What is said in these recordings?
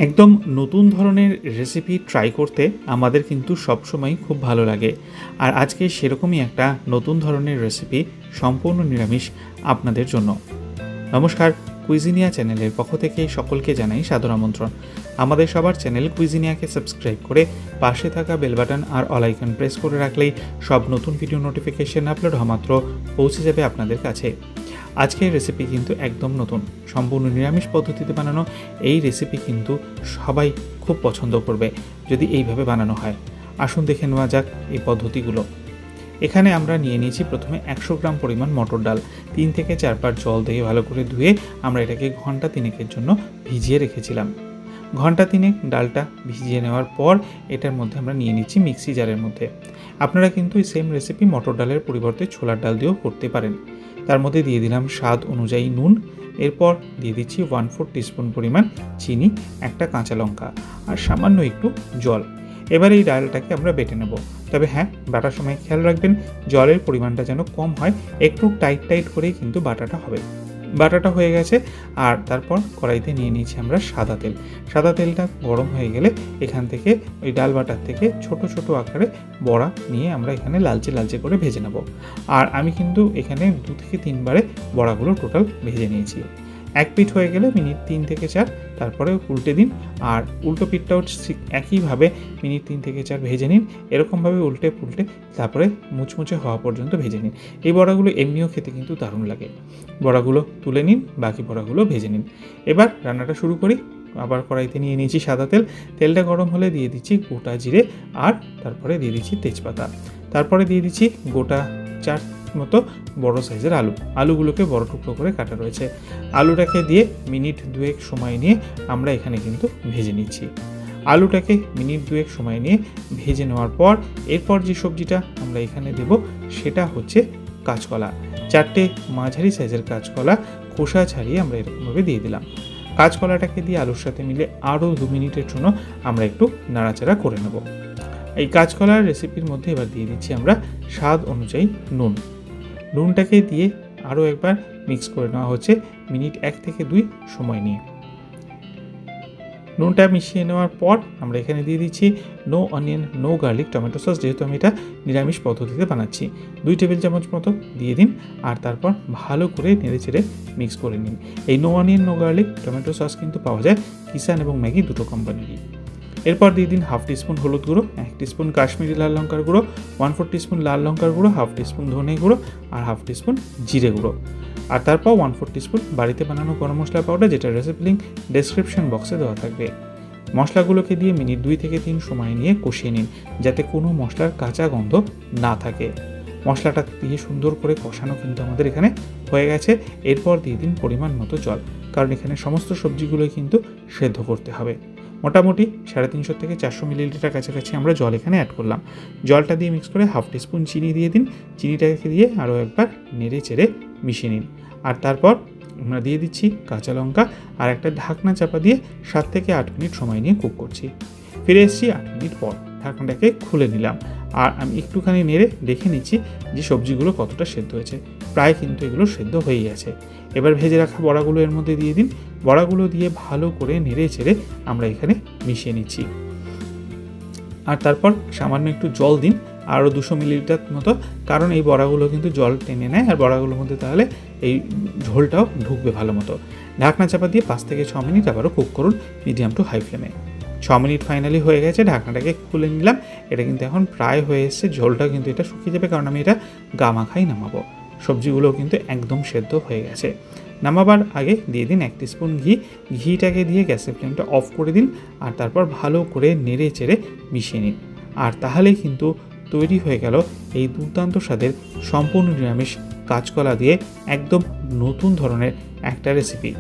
একদম নতুন ধরনের রেসিপি ট্রাই করতে আমাদের কিন্তু সবসময় খুব ভালো লাগে। আর আজকে সেরকমই একটা নতুন ধরনের রেসিপি সম্পূর্ণ নিরামিষ আপনাদের জন্য। নমস্কার, কুইজিনিয়া চ্যানেলের পক্ষ থেকে সকলকে জানাই সাদর আমন্ত্রণ। আমাদের সবার চ্যানেল কুইজিনিয়াকে সাবস্ক্রাইব করে পাশে থাকা বেল বাটন আর অল আইকন প্রেস করে রাখলেই সব নতুন ভিডিও নোটিফিকেশন আপলোড হওয়া মাত্র পৌঁছে যাবে আপনাদের কাছে। আজকের রেসিপি কিন্তু একদম নতুন, সম্পূর্ণ নিরামিষ পদ্ধতিতে বানানো। এই রেসিপি কিন্তু সবাই খুব পছন্দ করবে যদি এইভাবে বানানো হয়। আসুন দেখে নেওয়া যাক এই পদ্ধতিগুলো। এখানে আমরা নিয়ে নিয়েছি প্রথমে 100 গ্রাম পরিমাণ মটর ডাল। 3 থেকে 4 বার জল দিয়ে ভালো করে ধুয়ে আমরা এটাকে ঘন্টা 3 জন্য ভিজিয়ে রেখেছিলাম। ঘন্টা 3 ডালটা ভিজিয়ে নেওয়ার পর এটার মধ্যে আমরা নিয়ে নিচ্ছি মিক্সি জারের মধ্যে। আপনারা কিন্তু এই সেম রেসিপি মটর ডালের পরিবর্তে ছোলার ডাল দিয়েও করতে পারেন। তার মধ্যে দিয়ে দিলাম স্বাদ অনুযায়ী নুন, এরপর দিয়ে দিচ্ছি 1/4 টিস্পুন পরিমাণ চিনি, একটা কাঁচা লঙ্কা আর সামান্য একটু জল। এবার এই ডালটাকে আমরা বেটে নেব। তবে হ্যাঁ, বাটার সময় খেয়াল রাখবেন জলের পরিমাণটা যেন কম হয়, একটু টাইট করেই কিন্তু বাটাটা হবে। বাটাটা হয়ে গেছে আর তারপর কড়াইতে নিয়ে নিয়েছি আমরা সাদা তেল। সাদা তেলটা গরম হয়ে গেলে এখান থেকে ওই ডাল বাটার থেকে ছোট ছোট আকারে বড়া নিয়ে আমরা এখানে লালচে করে ভেজে নেব। আর আমি কিন্তু এখানে 2 থেকে 3 বারে বড়াগুলো টোটাল ভেজে নিয়েছি। এক পিঠ হয়ে গেলে মিনিট 3 থেকে 4 তারপরে উল্টে দিন। আর উল্টো পিঠটাও একইভাবে মিনিট 3 থেকে 4 ভেজে নিন। এরকমভাবে উল্টে পুল্টে তারপরে মুচমুচে হওয়া পর্যন্ত ভেজে নিন। এই বড়াগুলো এমনিও খেতে কিন্তু দারুণ লাগে। বড়াগুলো তুলে নিন, বাকি বড়াগুলো ভেজে নিন। এবার রান্নাটা শুরু করি। আবার কড়াইতে নিয়ে নিয়েছি সাদা তেল। তেলটা গরম হলে দিয়ে দিচ্ছি গোটা জিরে আর তারপরে দিয়ে দিচ্ছি তেজপাতা। তারপরে দিয়ে দিচ্ছি গোটা 4 মতো বড় সাইজের আলুগুলোকে বড় টুকরো করে কাটা রয়েছে। আলুটাকে দিয়ে মিনিট 2 সময় নিয়ে আমরা এখানে কিন্তু ভেজে নিচ্ছি। আলুটাকে মিনিট 2 সময় নিয়ে ভেজে নেওয়ার পর এরপর যে সবজিটা আমরা এখানে দেব সেটা হচ্ছে কাঁচকলা। 4টে মাঝারি সাইজের কাঁচকলা খোসা ছাড়িয়ে আমরা এরকমভাবে দিয়ে দিলাম। কাঁচকলাটাকে দিয়ে আলুর সাথে মিলে আরও 2 মিনিটের জন্য আমরা একটু নাড়াচাড়া করে নেব। এই কাঁচকলার রেসিপির মধ্যে এবার দিয়ে দিচ্ছি আমরা স্বাদ অনুযায়ী নুনটাকে দিয়ে আরও একবার মিক্স করে নেওয়া হচ্ছে মিনিট 1 থেকে 2 সময় নিয়ে। নুনটা মিশিয়ে নেওয়ার পর আমরা এখানে দিয়ে দিচ্ছি no onion no garlic tomato sauce. যেহেতু আমি এটা নিরামিষ পদ্ধতিতে বানাচ্ছি, 2 টেবিল চামচ মতো দিয়ে দিন আর তারপর ভালো করে নেড়েচেড়ে মিক্স করে নিন। এই no onion no garlic tomato sauce কিন্তু পাওয়া যায় কিষান এবং ম্যাগি দুটো কোম্পানিরই। এরপর দিয়ে দিন 1/2 টিস্পুন হলুদ গুঁড়ো, 1 টিস্পুন কাশ্মীরি লাল লঙ্কার গুঁড়ো, 1/4 টিস্পুন লাল লঙ্কার গুঁড়ো, 1/2 টিস্পুন ধনে গুঁড়ো আর 1/2 টিস্পুন জিরে গুঁড়ো। আর তারপর 1/4 টিস্পুন বাড়িতে বানানো গরম মশলা পাউডার, যেটা রেসিপি লিঙ্ক ডেসক্রিপশন বক্সে দেওয়া থাকবে। মশলাগুলোকে দিয়ে মিনিট 2 থেকে 3 সময় নিয়ে কষিয়ে নিন, যাতে কোনো মশলার কাঁচা গন্ধ না থাকে। মশলাটা দিয়ে সুন্দর করে কষানো কিন্তু আমাদের এখানে হয়ে গেছে। এরপর দিয়ে দিন পরিমাণ মতো জল, কারণ এখানে সমস্ত সবজিগুলোই কিন্তু সেদ্ধ করতে হবে। মোটামুটি 350 থেকে 400 মিলিলিটার কাছাকাছি আমরা জল এখানে অ্যাড করলাম। জলটা দিয়ে মিক্স করে 1/2 টিস্পুন চিনি দিয়ে দিন। চিনিটাকে দিয়ে আরও একবার নেড়ে চেড়ে মিশিয়ে নিন। আর তারপর আমরা দিয়ে দিচ্ছি কাঁচা লঙ্কা আর একটা ঢাকনা চাপা দিয়ে 7 থেকে 8 মিনিট সময় নিয়ে কুক করছি। ফিরে এসেছি 8 মিনিট পর, ঢাকনাটাকে খুলে নিলাম আর আমি একটুখানি নেড়ে দেখে নিচ্ছি যে সবজিগুলো কতটা সেদ্ধ হয়েছে। প্রায় কিন্তু এগুলো সেদ্ধ হয়ে গেছে। এবার ভেজে রাখা বড়াগুলো এর মধ্যে দিয়ে দিন। বড়াগুলো দিয়ে ভালো করে নেড়ে চেড়ে আমরা এখানে মিশিয়ে নিচ্ছি। আর তারপর সামান্য একটু জল দিন, আরও 200 মিলিলিটার মতো, কারণ এই বড়াগুলো কিন্তু জল টেনে নেয় আর বড়াগুলোর মধ্যে তাহলে এই ঝোলটাও ঢুকবে ভালো মতো। ঢাকনা চাপা দিয়ে 5 থেকে 6 মিনিট আবারও কুক করুন মিডিয়াম টু হাই ফ্লেমে। 6 মিনিট ফাইনালি হয়ে গেছে, ঢাকনাটাকে খুলে নিলাম। এটা কিন্তু এখন প্রায় হয়ে এসছে, ঝোলটা কিন্তু এটা শুকিয়ে যাবে, কারণ আমি এটা গামাখাই নামাবো। সবজিগুলোও কিন্তু একদম সেদ্ধ হয়ে গেছে। নামাবার আগে দিয়ে দিন 1 টিস্পুন ঘিটাকে দিয়ে গ্যাসের ফ্লেমটা অফ করে দিন আর তারপর ভালো করে নেড়ে চেড়ে মিশিয়ে নিন। আর তাহলেই কিন্তু তৈরি হয়ে গেল এই দুর্দান্ত স্বাদের সম্পূর্ণ নিরামিষ কাঁচকলা দিয়ে একদম নতুন ধরনের একটা রেসিপি।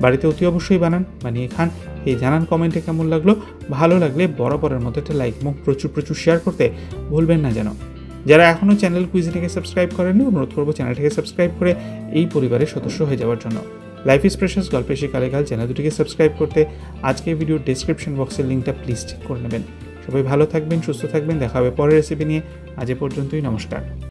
বাড়িতে অতি অবশ্যই বানিয়ে খান। এই জানান কমেন্টে কেমন লাগলো। ভালো লাগলে বরাবরের মতো একটা লাইক এবং প্রচুর শেয়ার করতে ভুলবেন না যেন। যারা এখনও চ্যানেল কুইজিনিয়াকে সাবস্ক্রাইব করেননি, অনুরোধ করবো চ্যানেলটিকে সাবস্ক্রাইব করে এই পরিবারের সদস্য হয়ে যাওয়ার জন্য। লাইফ ইজ প্রেশাস গল্পে সে কালেকাল চ্যানেল দুটিকে সাবস্ক্রাইব করতে আজকের ভিডিওর ডেসক্রিপশন বক্সের লিঙ্কটা প্লিজ চেক করে নেবেন। সবাই ভালো থাকবেন, সুস্থ থাকবেন। দেখা হবে পরের রেসিপি নিয়ে। আজ এ পর্যন্তই, নমস্কার।